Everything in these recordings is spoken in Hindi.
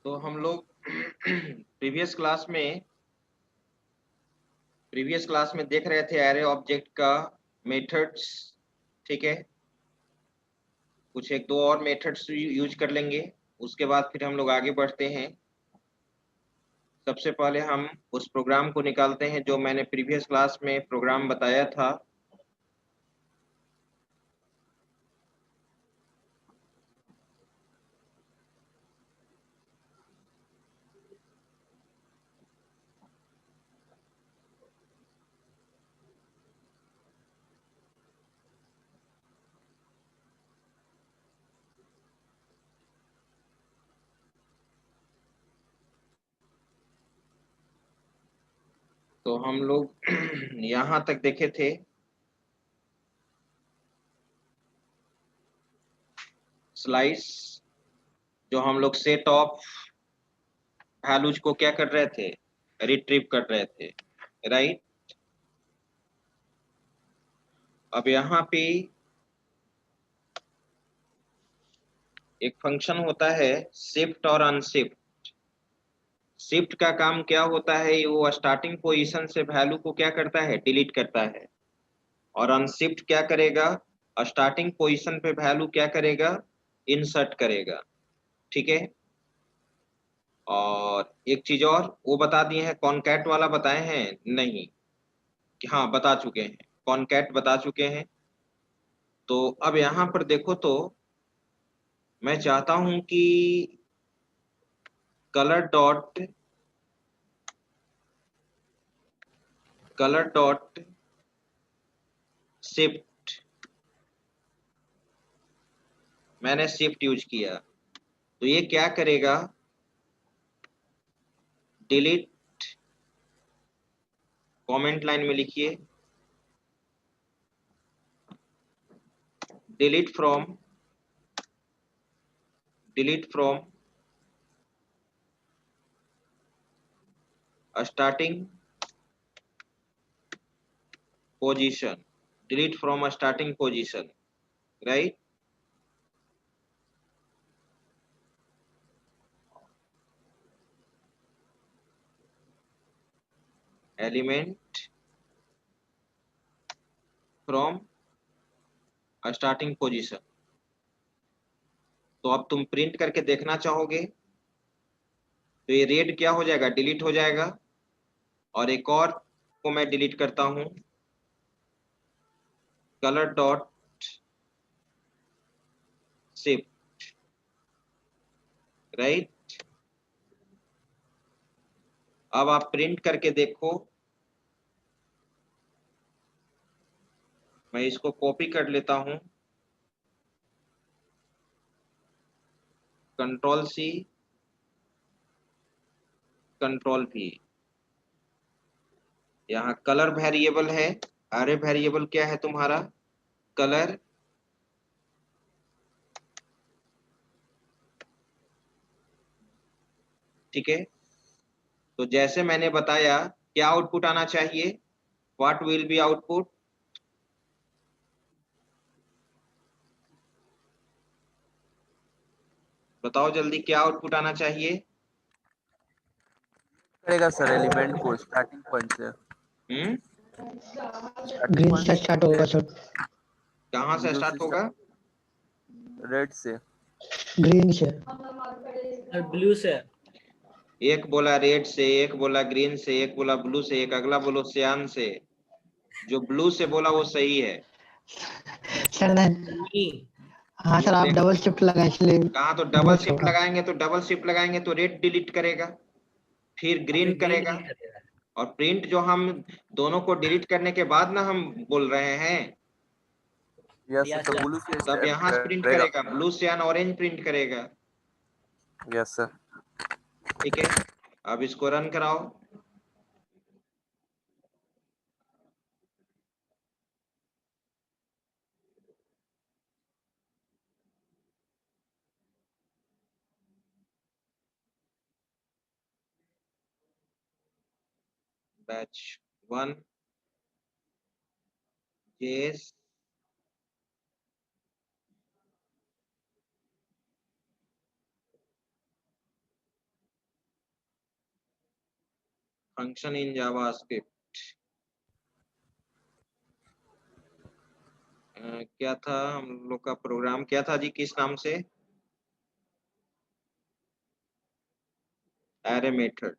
तो हम लोग प्रीवियस क्लास में देख रहे थे एरे ऑब्जेक्ट का मेथड्स। ठीक है, कुछ एक दो और मेथड्स यूज कर लेंगे, उसके बाद फिर हम लोग आगे बढ़ते हैं। सबसे पहले हम उस प्रोग्राम को निकालते हैं जो मैंने प्रीवियस क्लास में प्रोग्राम बताया था। तो हम लोग यहाँ तक देखे थे। स्लाइस, जो हम लोग सेट ऑफ वैल्यूज को क्या कर रहे थे, रिट्रीव कर रहे थे, राइट। अब यहाँ पे एक फंक्शन होता है शिफ्ट और अनशिफ्ट। शिफ्ट का काम क्या होता है, वो स्टार्टिंग पोजीशन से वैल्यू को क्या करता है, डिलीट करता है। और अनशिफ्ट क्या करेगा, स्टार्टिंग पोजीशन पे वैल्यू क्या करेगा, इंसर्ट करेगा। ठीक है। और एक चीज और वो बता दिए हैं, कॉनकैट वाला बताए हैं नहीं कि हाँ बता चुके हैं, कॉनकैट बता चुके हैं। तो अब यहाँ पर देखो तो मैं चाहता हूं कि colour dot colour dot shift, मैंने शिफ्ट यूज किया तो ये क्या करेगा, डिलीट, कमेंट लाइन में लिखिए delete from starting position, delete from starting position, right. Element from starting position. तो अब तुम प्रिंट करके देखना चाहोगे तो ये रेड क्या हो जाएगा, डिलीट हो जाएगा। और एक और को मैं डिलीट करता हूं, कलर डॉट शिफ्ट, राइट। अब आप प्रिंट करके देखो, मैं इसको कॉपी कर लेता हूं, कंट्रोल सी, कंट्रोल भी। यहाँ कलर वेरिएबल है, अरे वेरिएबल क्या है तुम्हारा, कलर। ठीक है। तो जैसे मैंने बताया क्या आउटपुट आना चाहिए, व्हाट विल बी आउटपुट, बताओ जल्दी क्या आउटपुट आना चाहिए। करेगा सर एलिमेंट को स्टार्टिंग पॉइंट से। हम्म, ग्रीन से स्टार्ट होगा सर। कहाँ से जीरो से स्टार्ट होगा, रेड से, ग्रीन से। ब्लू से। एक बोला रेड से, एक बोला ग्रीन से, एक बोला ब्लू से, एक अगला बोलो सियान से। जो ब्लू से बोला वो सही है। सर नहीं, हाँ सर आप डबल शिफ्ट लगाए इसलिए कहाँ, तो ब्लू डबल से शिफ्ट होगा। लगाएंगे तो रेड डिलीट करेगा, फिर ग्रीन करेगा। और प्रिंट जो हम दोनों को डिलीट करने के बाद ना हम बोल रहे हैं, यस सर, तो ब्लू से तब यहाँ प्रिंट करेगा। करेगा, ब्लू सियान ऑरेंज प्रिंट करेगा। Yes sir. ठीक है, अब इसको रन कराओ। Batch 1 JS, function in JavaScript क्या था हम लोग का प्रोग्राम, क्या था जी, किस नाम से? Array method.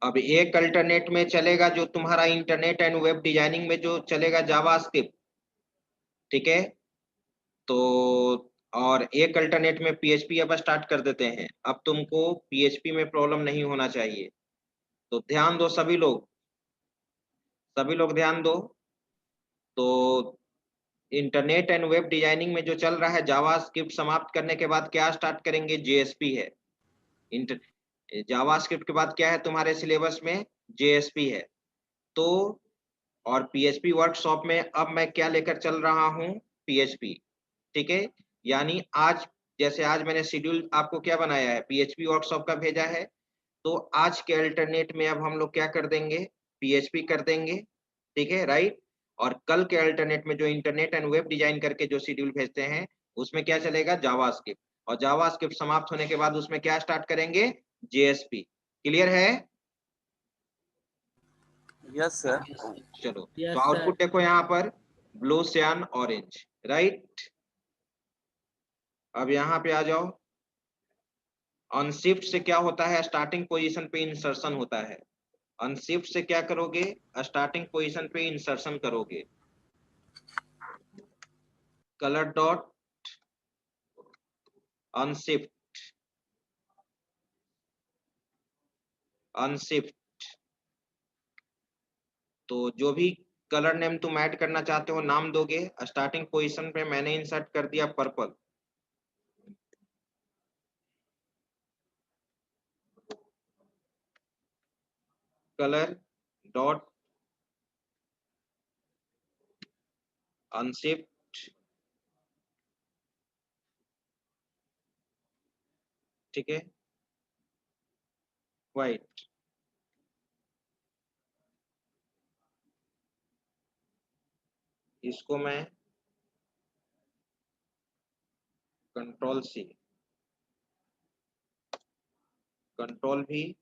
अब एक अल्टरनेट में चलेगा जो तुम्हारा इंटरनेट एंड वेब डिजाइनिंग में जो चलेगा जावास्क्रिप्ट, ठीक है। तो और एक अल्टरनेट में पीएचपी अब स्टार्ट कर देते हैं। अब तुमको पीएचपी में प्रॉब्लम नहीं होना चाहिए। तो ध्यान दो सभी लोग ध्यान दो। तो इंटरनेट एंड वेब डिजाइनिंग में जो चल रहा है, जावास्क्रिप्ट समाप्त करने के बाद क्या स्टार्ट करेंगे? जेएसपी है। जावास्क्रिप्ट के बाद क्या है तुम्हारे सिलेबस में? जेएसपी है। तो और पीएचपी वर्कशॉप में अब मैं क्या लेकर चल रहा हूं? पीएचपी, ठीक है। यानी आज, जैसे आज मैंने शेड्यूल आपको क्या बनाया है? पीएचपी वर्कशॉप का भेजा है। तो आज के अल्टरनेट में अब हम लोग क्या कर देंगे? पीएचपी कर देंगे, ठीक है, राइट। और कल के अल्टरनेट में जो इंटरनेट एंड वेब डिजाइन करके जो शेड्यूल भेजते हैं, उसमें क्या चलेगा? जावास्क्रिप्ट। और जावास्क्रिप्ट समाप्त होने के बाद उसमें क्या स्टार्ट करेंगे? जेएसपी। क्लियर है? Yes sir. चलो, Yes, तो sir. आउटपुट देखो यहाँ पर, ब्लू, सियान, ऑरेंज, राइट। अब यहाँ पे आ जाओ। अनशिफ्ट से क्या होता है? स्टार्टिंग पोजीशन पे इंसर्शन होता है। अनशिफ्ट से क्या करोगे? स्टार्टिंग पोजीशन पे इंसर्शन करोगे। Colour dot unshift, unshift. तो जो भी कलर नेम तुम ऐड करना चाहते हो नाम दोगे। स्टार्टिंग पोजीशन पे मैंने इंसर्ट कर दिया पर्पल। कलर डॉट अनशिफ्ट, ठीक है, व्हाइट। इसको मैं कंट्रोल सी, कंट्रोल भी,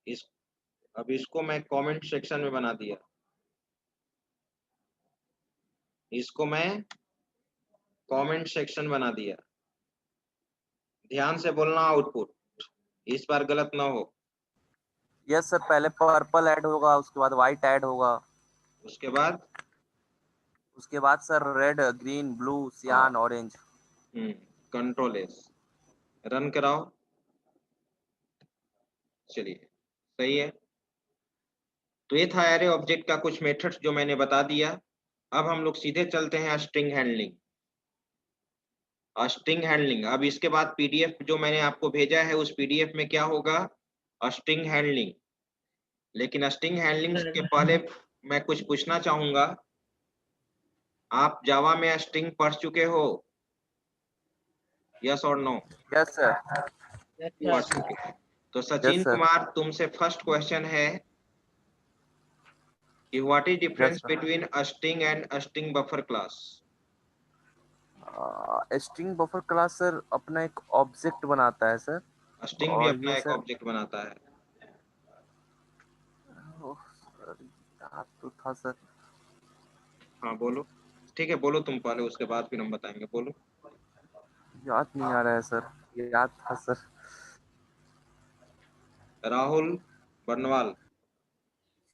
इस अब इसको मैं कमेंट सेक्शन में बना दिया। इसको मैं कमेंट सेक्शन बना दिया। ध्यान से बोलना आउटपुट, इस बार गलत ना हो। यस सर, पहले पर्पल ऐड होगा, उसके बाद व्हाइट ऐड होगा, उसके बाद सर रेड, ग्रीन, ब्लू, सियान, ऑरेंज। कंट्रोल एस, रन कराओ। चलिए, सही है। तो ये था एरे ऑब्जेक्ट का कुछ मेथड्स जो मैंने बता दिया। अब हम लोग सीधे चलते हैं स्ट्रिंग हैंडलिंग। स्ट्रिंग हैंडलिंग, अब इसके बाद पीडीएफ जो मैंने आपको भेजा है, उस पीडीएफ में क्या होगा? String handling. लेकिन स्ट्रिंग हैंडलिंग के पहले मैं कुछ पूछना चाहूंगा। आप जावा में स्ट्रिंग पढ़ चुके हो? यस और नो? Yes sir. Yes, पढ़ sir. चुके हैं। तो यस सचिन सर। कुमार, तुमसे फर्स्ट क्वेश्चन है कि what is difference sir. Between a string and a string buffer class? String buffer class sir अपना एक ऑब्जेक्ट बनाता है सर। स्ट्रिंग भी और अपना ये एक सर, ऑब्जेक्ट बनाता है। ओह, सर, याद तो था सर। हाँ बोलो। ठीक है, बोलो तुम पहले, उसके बाद फिर हम बताएंगे। बोलो। याद नहीं आ रहा है सर। याद था sir. Rahul Barnwal.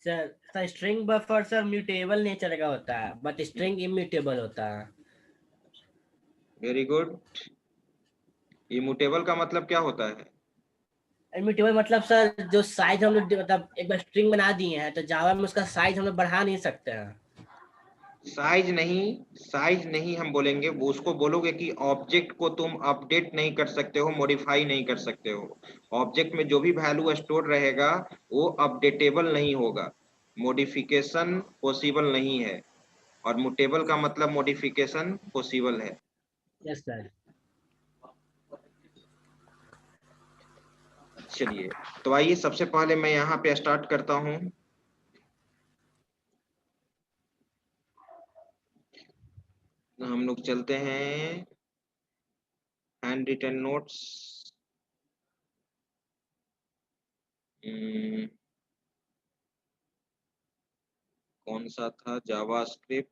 Sir string buffer sir mutable nature का होता है, बट स्ट्रिंग इम्यूटेबल होता है। Very good. इम्यूटेबल का मतलब क्या होता है? इम्यूटेबल मतलब सर जो साइज हम लोग मतलब एक बार स्ट्रिंग बना दिए हैं तो जावा में उसका साइज हम लोग बढ़ा नहीं सकते हैं। साइज नहीं, साइज नहीं हम बोलेंगे, वो उसको बोलोगे कि ऑब्जेक्ट को तुम अपडेट नहीं कर सकते हो, मॉडिफाई नहीं कर सकते हो। ऑब्जेक्ट में जो भी वैल्यू स्टोर रहेगा वो अपडेटेबल नहीं होगा, मॉडिफिकेशन पॉसिबल नहीं है। और म्यूटेबल का मतलब मॉडिफिकेशन पॉसिबल है। Yes sir. चलिए, तो आइए सबसे पहले मैं यहाँ पे स्टार्ट करता हूँ। हम लोग चलते हैं हैंड रिटन नोट्स। कौन सा था? जावास्क्रिप्ट।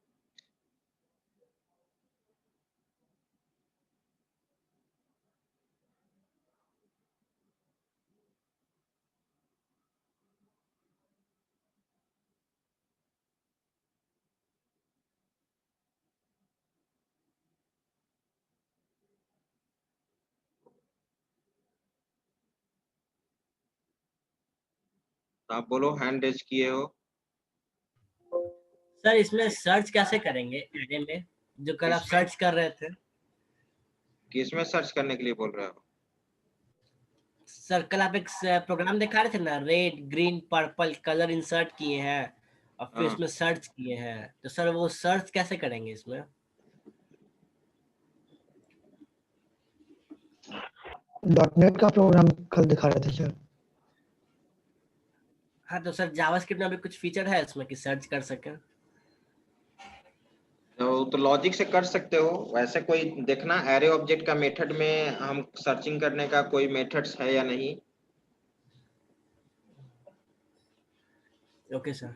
आप बोलो, हैंड रेज किए हो। सर इसमें सर्च कैसे करेंगे एरे में, जो कल आप किसमें? सर्च कर रहे थे? किसमें सर्च करने के लिए बोल रहे हो? सर कल आप एक प्रोग्राम दिखा रहे थे ना, red green purple colour insert किए हैं और फिर हाँ, इसमें सर्च किए हैं, तो सर वो सर्च कैसे करेंगे इसमें? .NET का प्रोग्राम कल दिखा रहे थे सर। हाँ तो सर जावास्क्रिप्ट में अभी कुछ फीचर है इसमें कि सर्च कर सकें? तो लॉजिक से कर सकते हो। वैसे कोई देखना एरे ऑब्जेक्ट का मेथड में हम सर्चिंग करने का कोई मेथड्स है या नहीं। Okay sir.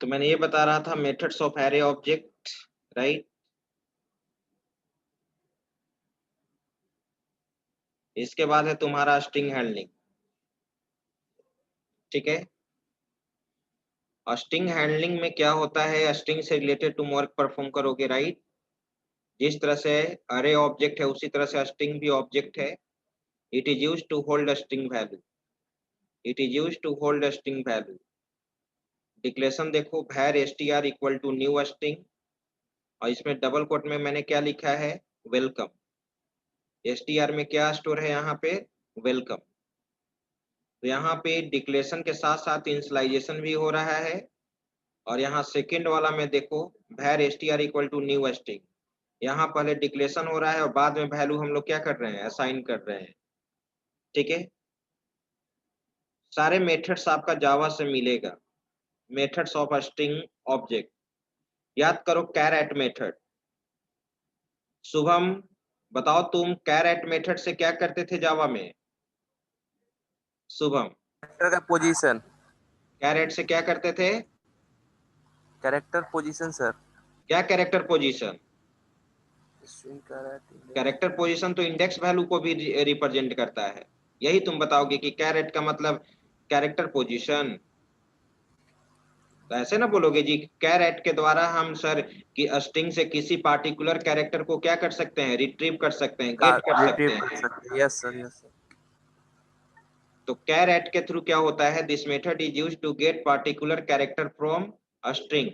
तो मैंने ये बता रहा था methods of array object, right. इसके बाद है तुम्हारा स्ट्रिंग हैंडलिंग, ठीक है। और स्ट्रिंग हैंडलिंग में क्या होता है, स्ट्रिंग से रिलेटेड तुम वर्क परफॉर्म करोगे, राइट। जिस तरह से अरे ऑब्जेक्ट है उसी तरह से स्ट्रिंग भी ऑब्जेक्ट है। It is used to hold a string value. It is used to hold a string value. Declaration देखो, var str equal to new string, और इसमें डबल कोट में मैंने क्या लिखा है, वेलकम। str में क्या स्टोर है यहाँ पे, वेलकम। तो यहाँ पे डिक्लेरेशन के साथ साथ इनिशियलाइजेशन भी हो रहा है। और यहाँ सेकंड वाला में देखो, var str equal to new string, यहाँ पहले डिक्लेरेशन हो रहा है और बाद में वैल्यू हम लोग क्या कर रहे हैं, असाइन कर रहे हैं, ठीक है। सारे मेथड्स आपका जावा से मिलेगा, methods of a string object. याद करो कैरेट मेथड। शुभम बताओ, तुम कैरेट मेथड से क्या करते थे जावा में? शुभम, कैरेक्टर का पोजीशन, कैरेट से क्या करते थे? Character position sir. क्या character position? String character. Character position तो इंडेक्स वैल्यू को भी रिप्रेजेंट करता है। यही तुम बताओगे कि कैरेट का मतलब कैरेक्टर पोजीशन। तो ऐसे ना बोलोगे जी, कैरेट के द्वारा हम सर कि स्ट्रिंग से किसी पार्टिकुलर कैरेक्टर को क्या कर सकते हैं, रिट्रीव कर सकते हैं, गेट कर सकते रिट्रीव हैं। कर सकते हैं, यस सर यस सर। तो कैरेट के थ्रू क्या होता है, this method is used to get particular character from a string.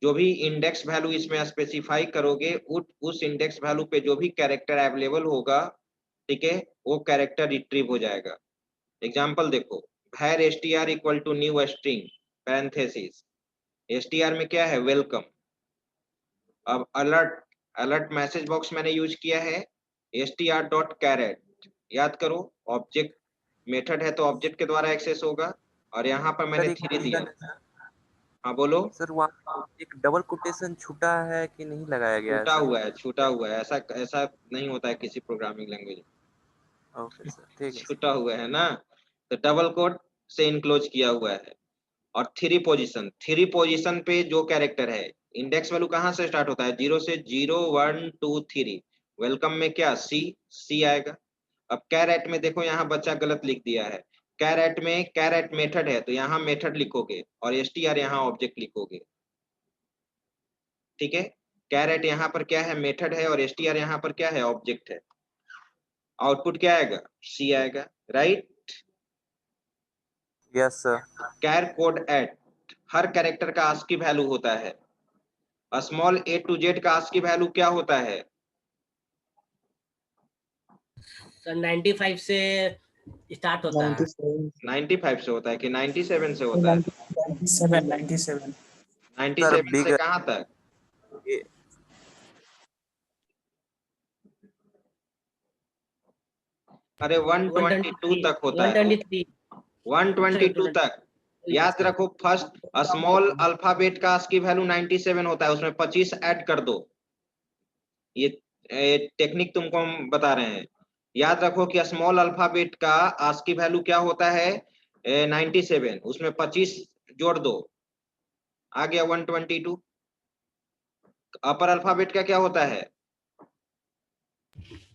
जो भी इंडेक्स वैल्यू इसमें स्पेसिफाई करोगे, उस इंडेक्स वैल्यू पे जो भी कैरेक्टर अवेलेबल होगा, ठीक है, वो कैरेक्टर रिट्रीव हो जाएगा। एग्जांपल देखो, var str equal to new string parenthesis, str में क्या है, वेलकम। अब अलर्ट, अलर्ट मैसेज बॉक्स मैंने यूज किया है str डॉट कैरेट। याद करो, ऑब्जेक्ट मेथड है तो ऑब्जेक्ट के द्वारा एक्सेस होगा, और यहाँ पर मैंने सर एक थ्री दिया। क्वेश्चन हाँ बोलो। सर, वहाँ एक डबल कोटेशन छूटा है कि नहीं लगाया गया है छूटा सर? हुआ है, छूटा हुआ है, ऐसा ऐसा नहीं होता है किसी प्रोग्रामिंग लैंग्वेज। ओके सर, ठीक है सर। छूटा हुआ है ना, तो डबल कोट से इनक्लोज किया हुआ है। और थ्री पोजीशन, थ्री पोजीशन पे जो कैरेक्टर है, इंडेक्स वैल्यू कहाँ से स्टार्ट होता है, 0 से 0 1 2 3। वेलकम में क्या, सी, सी आएगा। अब कैरेट में देखो, यहाँ बच्चा गलत लिख दिया है। कैरेट में कैरेट मेथड है तो यहाँ मेथड लिखोगे और str यहाँ ऑब्जेक्ट लिखोगे, ठीक है। कैरेट यहाँ पर क्या है, मेथड है, और str यहाँ पर क्या है, ऑब्जेक्ट है। आउटपुट क्या आएगा, सी आएगा, right. Yes sir. Char code at, हर कैरेक्टर का ASCII वैल्यू होता है। स्मॉल A to Z का ASCII वैल्यू क्या होता है? सर 95 से स्टार्ट होता है। 95 से होता है कि 97 से होता है? 97 सर 97 बिग से कहाँ तक? अरे 122 तक होता है। 123 122 तक। याद रखो, फर्स्ट स्मॉल अल्फाबेट का ASCII वैल्यू 97 होता है, उसमें 25 ऐड कर दो। ये टेक्निक तुमको हम बता रहे हैं। याद रखो कि स्मॉल अल्फाबेट का ASCII वैल्यू क्या होता है? 97, उसमें 25 जोड़ दो, आ गया 122। अपर अल्फाबेट का क्या होता है?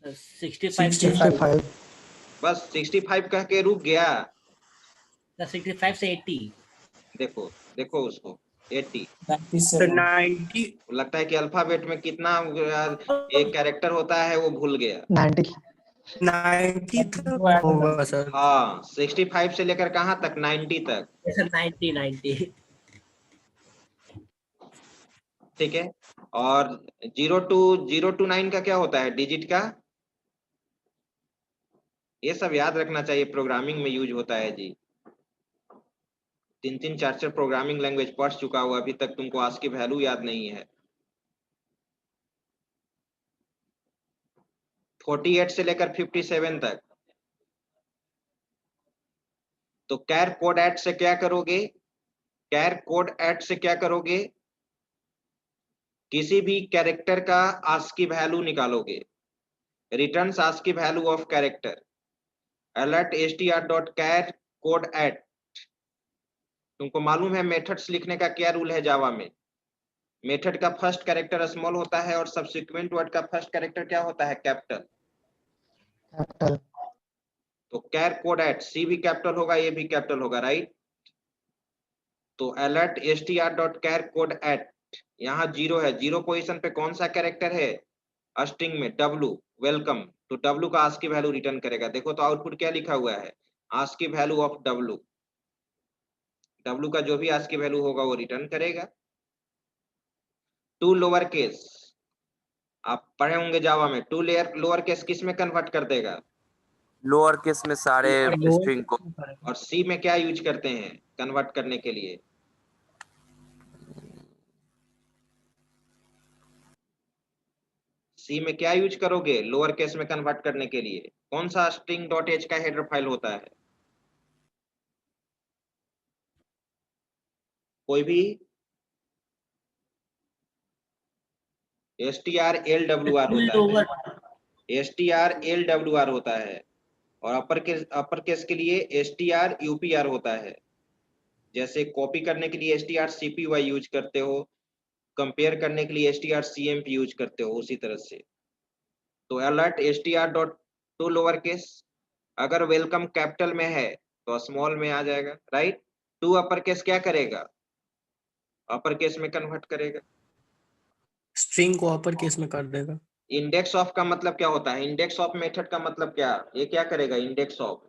65 65 बस 65 कह के रुक गया। 65 से 80। देखो देखो उसको 80। 90 लगता है कि अल्फाबेट में कितना एक कैरेक्टर होता है वो भूल गया। 90 होगा सर। हाँ, 65 से लेकर कहाँ तक? 90 तक। सर 90 ठीक है। और 0 to 9 का क्या होता है डिजिट का? ये सब याद रखना चाहिए, प्रोग्रामिंग में यूज होता है जी। 3 4 प्रोग्रामिंग लैंग्वेज पढ़ चुका हूँ, अभी तक तुमको ASCII वैल्यू याद नहीं है। 48 से लेकर 57 तक। तो कैर कोड ऐड से क्या करोगे? कैर कोड ऐड से क्या करोगे? किसी भी कैरेक्टर का ASCII वैल्यू निकालोगे। Returns ASCII value of character. Alert str.char code add. तुमको मालूम है मेथड्स लिखने का क्या रूल है जावा में? मेथड का फर्स्ट कैरेक्टर स्मॉल होता है और सब्सिक्वेंट वर्ड का फर्स्ट कैरेक्टर क्या होता है? कैपिटल। कैपिटल तो कैर कोड ऐड, सी भी कैपिटल होगा, ए भी कैपिटल होगा, राइट? तो अलर्ट str.char कोड ऐड, यहाँ 0 है। 0 पोजीशन पे कौन सा कैरेक्टर है? स्ट्रिंग में W, वेलकम। तो W का ASCII वैल्यू रिटर्न करेगा। देखो तो आउटपुट क्या लिखा हुआ है? ASCII value of W। W का जो भी ASCII वैल्यू होगा वो रिटर्न करेगा। टू लोअर केस, आप पढ़े होंगे जावा में, टू लोअर केस किस में कन्वर्ट कर देगा? लोअर केस में सारे स्ट्रिंग को। और सी में क्या यूज करते हैं कन्वर्ट करने के लिए? सी में क्या यूज करोगे लोअर केस में कन्वर्ट करने के लिए? कौन सा स्ट्रिंग डॉट एच का हेडर फाइल होता है? कोई भी? strlwr होता है। strlwr होता है। और अपर केस के लिए strupr होता है। जैसे कॉपी करने के लिए strcpy यूज करते हो, कंपेयर करने के लिए strcmp यूज करते हो, उसी तरह से। तो अलर्ट str.to लोअर केस, अगर वेलकम कैपिटल में है तो स्मॉल में आ जाएगा, राइट? टू अपर केस क्या करेगा? अपर केस में कन्वर्ट करेगा। स्ट्रिंग को अपर केस में कर देगा। इंडेक्स ऑफ का मतलब क्या होता है? इंडेक्स ऑफ मेथड का मतलब क्या? ये क्या करेगा इंडेक्स ऑफ?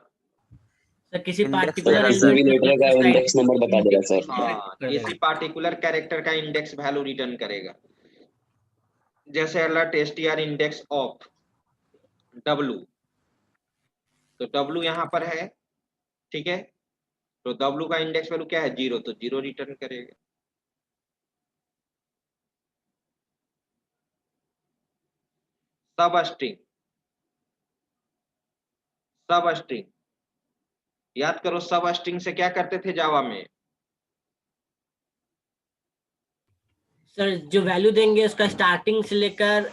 सर किसी Index पार्टिकुलर वगैरह किसी भी लेटर का इंडेक्स नंबर बता देगा सर। हाँ, किसी पार्टिकुलर कैरेक्टर का इंडेक्स वैल्यू रिटर्न करेगा। जैसे alert str index of W। तो W यहाँ पर है, ठीक है? तो W का इंडेक्स वैल्यू क्या है? 0, तो 0 रिटर्न करेगा। सब स्ट्रिंग, सब स्ट्रिंग याद करो, सब स्ट्रिंग से क्या करते थे जावा में? सर जो वैल्यू देंगे उसका स्टार्टिंग से लेकर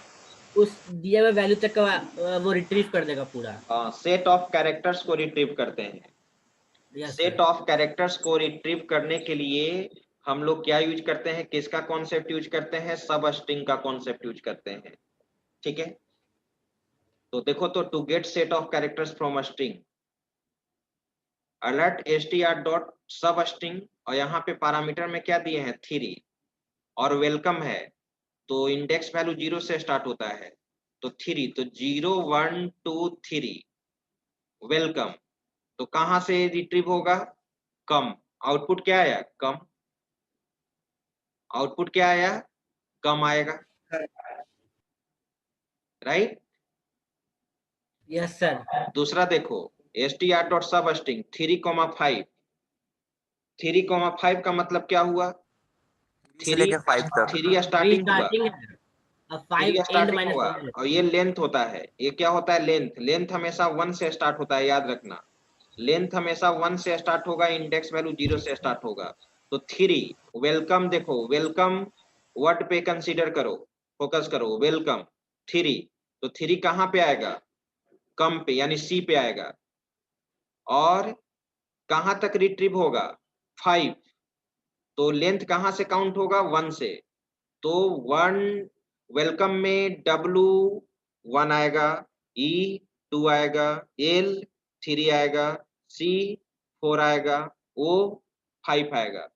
उस दिए हुए वैल्यू तक का वो रिट्रीव कर देगा पूरा। सेट ऑफ कैरेक्टर्स को रिट्रीव करते हैं। Yes set sir. Of characters को रिट्रीव करने के लिए हम लोग क्या यूज करते हैं? किसका कॉन्सेप्ट यूज करते हैं? सब स्ट्रिंग का कॉन्सेप्ट यूज करते हैं, ठीक है? तो देखो तो, to get set of characters from a string, alert str dot substring, और यहाँ पे पैरामीटर में क्या दिए हैं? 3, और वेलकम है तो इंडेक्स वैल्यू 0 से स्टार्ट होता है, तो 3, तो 0 1 2 3 वेलकम। तो कहां से रिट्रीव होगा? कम। आउटपुट क्या आया? कम। आउटपुट क्या आया? कम आएगा, राइट। Yes sir. दूसरा देखो str डॉट सब स्ट्रिंग 3,5, 3,5 का मतलब क्या हुआ, से लेके 5 तक। 3 स्टार्टिंग हुआ, स्टार्टिंग है, अब 5 3 एंड स्टार्टिंग माइनस हुआ, 1। और ये लेंथ होता है, ये क्या होता है, लेंथ। लेंथ हमेशा 1 से स्टार्ट होता है, याद रखना। लेंथ हमेशा 1 से स्टार्ट होगा, इंडेक्स वैल्यू 0 से स्टार्ट होगा। तो 3 वेलकम, देखो वेलकम वर्ड पे कंसीडर करो, फोकस करो, वेलकम 3। तो 3 कहाँ पे आएगा, कम पे, यानी सी पे आएगा। और कहां तक रिट्रीव होगा, 5। तो लेंथ कहां से काउंट होगा, 1 से। तो 1 वेलकम में W 1 आएगा, E 2 आएगा, L 3 आएगा, C 4 आएगा, O 5 आएगा,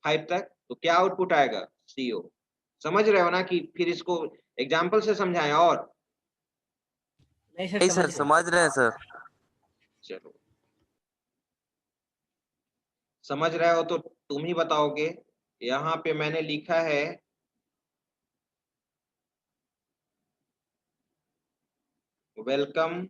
5 तक। तो क्या आउटपुट आएगा, CO। समझ रहे हो ना, कि फिर इसको एग्जाम्पल से समझाएं और। नहीं सर, नहीं सर, समझ रहे हैं सर। चलो, समझ रहे हो तो तुम ही बताओगे। यहाँ पे मैंने लिखा है वेलकम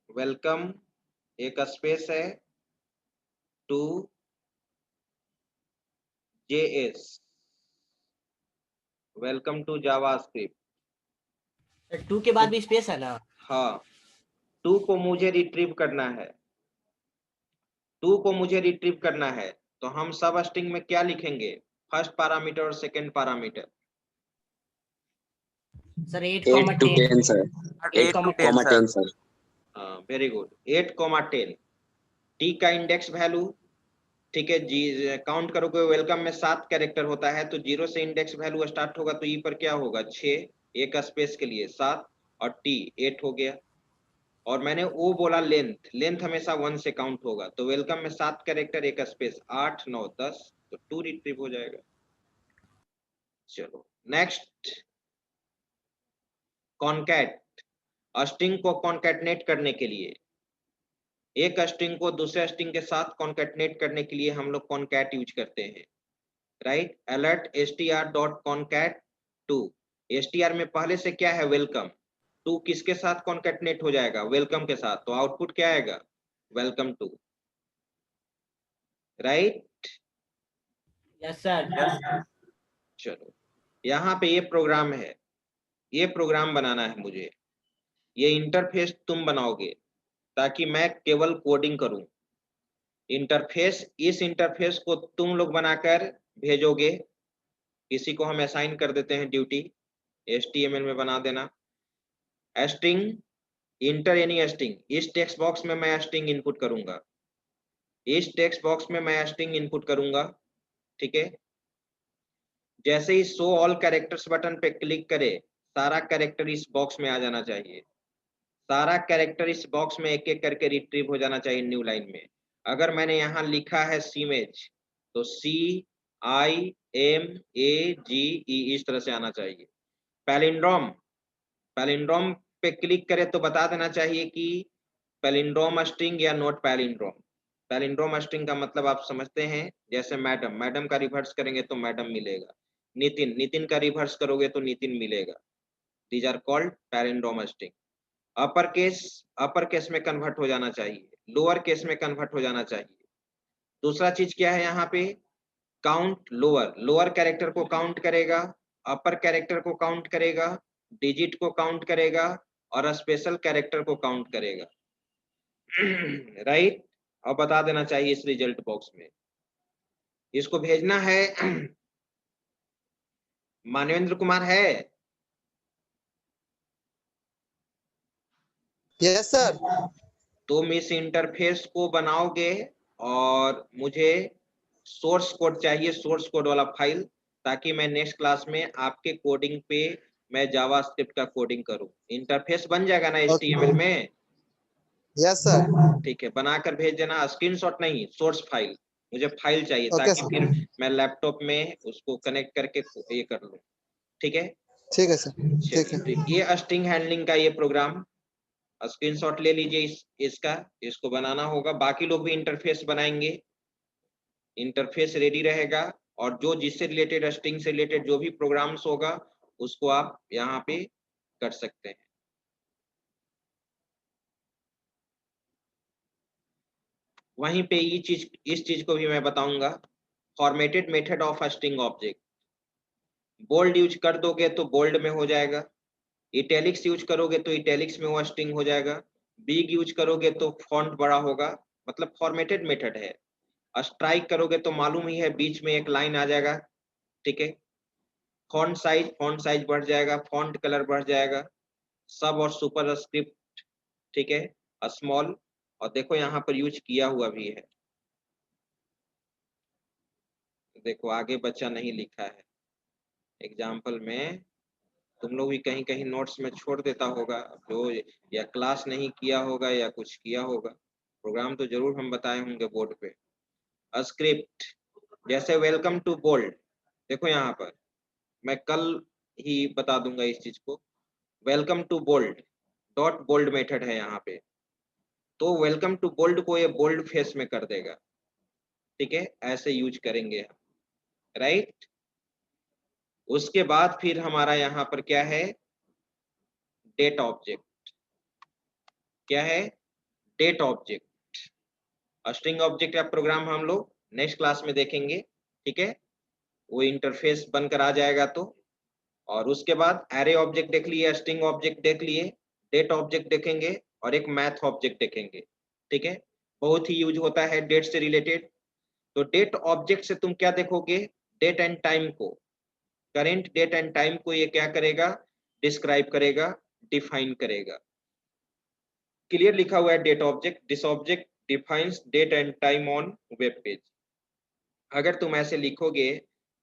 वेलकम, एक स्पेस है, to JS, welcome to JavaScript. 2 के बाद भी स्पेस है ना। हाँ, 2 को मुझे रिट्रीव करना है, 2 को मुझे रिट्रीव करना है। तो हम सब स्ट्रिंग में क्या लिखेंगे, फर्स्ट पैरामीटर और second parameter. Sir 8, 8 to 10। 10 sir, 8 to 10 comma sir. 10 sir. Very good, 8,10। T का इंडेक्स वैल्यू, ठीक है जी, काउंट करोगे वेलकम में 7 कैरेक्टर होता है, तो 0 से इंडेक्स वैल्यू स्टार्ट होगा, तो ई पर क्या होगा, 6, एक स्पेस के लिए 7, और टी 8 हो गया। और मैंने ओ बोला लेंथ, लेंथ हमेशा 1 से काउंट होगा, तो वेलकम में 7 कैरेक्टर, एक स्पेस, 8, 9, 10, तो 2 रिट्रीव हो जाएगा। चलो नेक्स्ट, कॉन्कैट। स्ट्रिंग को कॉन्कैटनेट करने के लिए, एक स्ट्रिंग को दूसरे स्ट्रिंग के साथ कॉन्कैटनेट करने के लिए हम लोग कॉन्कैट यूज करते हैं, right. Alert str dot concat 2, str में पहले से क्या है, वेलकम। 2 किसके साथ कॉन्कैटनेट हो जाएगा, वेलकम के साथ, तो आउटपुट क्या आएगा, वेलकम 2, राइट। Yes sir. चलो, यहाँ पे ये प्रोग्राम है, ये प्रोग्राम बनाना है मुझे, ये इंटरफेस तुम बनाओगे ताकि मैं केवल कोडिंग करूं। इंटरफेस, इस इंटरफेस को तुम लोग बनाकर भेजोगे, किसी को हम असाइन कर देते हैं ड्यूटी, HTML में बना देना। स्ट्रिंग इंटर एनी स्ट्रिंग, इस टेक्स्ट बॉक्स में मैं स्ट्रिंग इनपुट करूंगा, इस टेक्स्ट बॉक्स में मैं स्ट्रिंग इनपुट करूंगा, ठीक है। जैसे ही शो ऑल कैरेक्टर्स बटन पे क्लिक करे, सारा कैरेक्टर इस बॉक्स में आ जाना चाहिए, सारा कैरेक्टर इस बॉक्स में एक एक करके रिट्रीव हो जाना चाहिए न्यू लाइन में। अगर मैंने यहाँ लिखा है सीमेज, तो CIMAGE इस तरह से आना चाहिए। पैलिंड्रोम, पैलिंड्रोम पे क्लिक करे तो बता देना चाहिए कि पैलिंड्रोम स्ट्रिंग या नोट पैलिंड्रोम। पैलिंड्रोम स्ट्रिंग का मतलब आप समझते हैं, जैसे मैडम, मैडम का रिवर्स करेंगे तो मैडम मिलेगा, नितिन, नितिन का रिवर्स करोगे तो नितिन मिलेगा। These are called palindrome string. Upper case में कन्वर्ट हो जाना चाहिए, लोअर केस में कन्वर्ट हो जाना चाहिए। दूसरा चीज क्या है यहाँ पे, काउंट लोअर, लोअर कैरेक्टर को काउंट करेगा, अपर कैरेक्टर को काउंट करेगा, डिजिट को काउंट करेगा, और स्पेशल कैरेक्टर को काउंट करेगा, राइट। और बता देना चाहिए इस रिजल्ट बॉक्स में। इसको भेजना है मानवेंद्र कुमार है। Yes sir. तुम इस इंटरफेस को बनाओगे और मुझे सोर्स कोड चाहिए, सोर्स कोड वाला फाइल, ताकि मैं नेक्स्ट क्लास में आपके कोडिंग पे मैं जावास्क्रिप्ट का कोडिंग करूं। इंटरफेस बन जाएगा ना HTML में, यस सर। ठीक है, बनाकर भेज देना, स्क्रीनशॉट नहीं, सोर्स फाइल, मुझे फाइल चाहिए ओके ताकि सर। फिर मैं लैपटॉप में उसको कनेक्ट करके ये कर लूं, ठीक है। ठीक है सर, ठीक चलिए, है। तो ये स्ट्रिंग हैंडलिंग का ये प्रोग्राम स्क्रीनशॉट ले लीजिए इसका, इसको बनाना होगा। बाकी लोग भी इंटरफेस बनाएंगे, इंटरफेस रेडी रहेगा, और जो जिससे रिलेटेड, स्ट्रिंग से रिलेटेड जो भी प्रोग्राम्स होगा उसको आप यहाँ पे कर सकते हैं। वहीं पे ये चीज, इस चीज को भी मैं बताऊंगा, formatted method of string object. Bold use कर दोगे तो बोल्ड में हो जाएगा, इटैलिक्स यूज करोगे तो इटैलिक्स में वो स्ट्रिंग हो जाएगा, बिग यूज करोगे तो फॉन्ट बड़ा होगा, मतलब फॉर्मेटेड मेथड है। स्ट्राइक करोगे तो मालूम ही है, बीच में एक लाइन आ जाएगा, ठीक है। फॉन्ट साइज बढ़ जाएगा, फॉन्ट कलर बढ़ जाएगा, सब और सुपर स्क्रिप्ट, ठीक है, स्मॉल, और देखो यहाँ पर यूज किया हुआ भी है, देखो आगे बच्चा नहीं लिखा है। एग्जाम्पल में तुम लोग भी कहीं कहीं नोट्स में छोड़ देता होगा, जो या क्लास नहीं किया होगा या कुछ किया होगा। प्रोग्राम तो जरूर हम बताए होंगे बोर्ड पे। स्क्रिप्ट जैसे वेलकम टू बोल्ड, देखो यहाँ पर मैं कल ही बता दूंगा इस चीज को। Welcome to bold, dot bold method है यहाँ पे, तो वेलकम टू बोल्ड को ये बोल्ड फेस में कर देगा, ठीक है, ऐसे यूज करेंगे हम, राइट। उसके बाद फिर हमारा यहाँ पर क्या है, डेट ऑब्जेक्ट। क्या है, डेट ऑब्जेक्ट। स्ट्रिंग ऑब्जेक्ट का प्रोग्राम हम लोग नेक्स्ट क्लास में देखेंगे, ठीक है, वो इंटरफेस बनकर आ जाएगा तो। और उसके बाद एरे ऑब्जेक्ट देख लिए, स्ट्रिंग ऑब्जेक्ट देख लिए, डेट ऑब्जेक्ट देखेंगे, और एक मैथ ऑब्जेक्ट देखेंगे, ठीक है। बहुत ही यूज होता है डेट से रिलेटेड। तो डेट ऑब्जेक्ट से तुम क्या देखोगे, डेट एंड टाइम को, करेंट डेट एंड टाइम को ये क्या करेगा, डिस्क्राइब करेगा, डिफाइन करेगा। क्लियर लिखा हुआ है date object, this object defines date and time on web page. अगर तुम ऐसे लिखोगे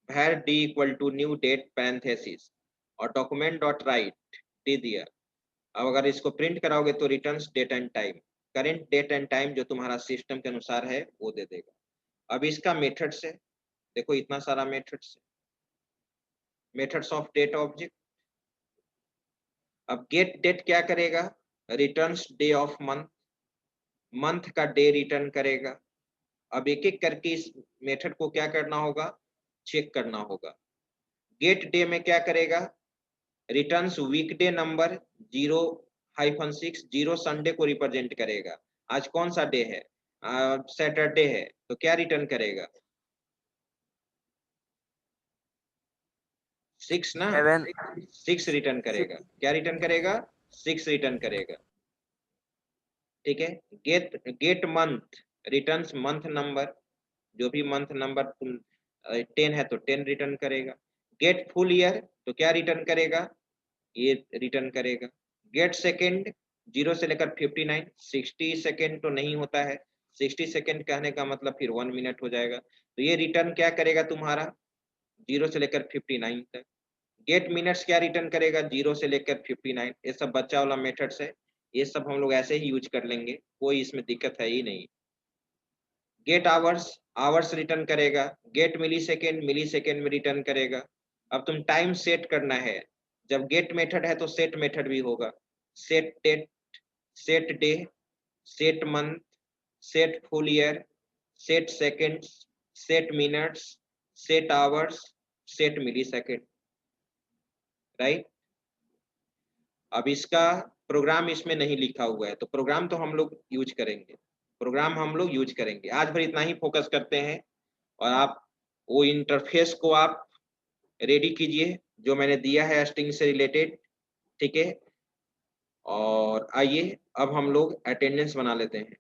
var d equal to new date parenthesis और डॉक्यूमेंट डॉट राइट दे दिया, अब अगर इसको प्रिंट कराओगे तो returns date and time, current date and time जो तुम्हारा सिस्टम के अनुसार है वो दे देगा। अब इसका मेथड से देखो, इतना सारा methods, methods of date object. अब गेट डेट क्या करेगा, returns day of month, month का डे रिटर्न करेगा। अब एक एक करके इस मेथड को क्या करना होगा, चेक करना होगा। गेट डे में क्या करेगा, रिटर्न्स वीकडे नंबर 0-6, 0 संडे को रिप्रेजेंट करेगा। आज कौन सा डे है, सैटरडे है, तो क्या रिटर्न करेगा, 6 ना, 6 रिटर्न करेगा। क्या रिटर्न करेगा, 6 रिटर्न करेगा, ठीक है। Get month, returns month number, जो भी मंथ नंबर तुम 10 है तो 10 रिटर्न करेगा। गेट फुल ईयर, तो क्या रिटर्न करेगा, ये रिटर्न करेगा। गेट सेकेंड, 0 से लेकर 59, 60 सेकेंड तो नहीं होता है, 60 सेकेंड कहने का मतलब फिर 1 मिनट हो जाएगा, तो ये रिटर्न क्या करेगा तुम्हारा, 0 से लेकर 59 तक। गेट मिनट्स क्या रिटर्न करेगा, 0 से लेकर 59। ये सब बच्चा वाला मेथड्स है, ये सब हम लोग ऐसे ही यूज कर लेंगे, कोई इसमें दिक्कत है ही नहीं। गेट आवर्स, आवर्स रिटर्न करेगा। गेट मिली सेकेंड में रिटर्न करेगा। अब तुम टाइम सेट करना है, जब गेट मेथड है तो सेट मेथड भी होगा, set date, set day, set month, set full year, set seconds, set minutes, set hours, set millisecond, right. अब इसका प्रोग्राम इसमें नहीं लिखा हुआ है, तो प्रोग्राम तो हम लोग यूज करेंगे, प्रोग्राम हम लोग यूज करेंगे। आज भर इतना ही फोकस करते हैं, और आप वो इंटरफेस को आप रेडी कीजिए जो मैंने दिया है स्ट्रिंग से रिलेटेड, ठीक है। और आइए अब हम लोग अटेंडेंस बना लेते हैं।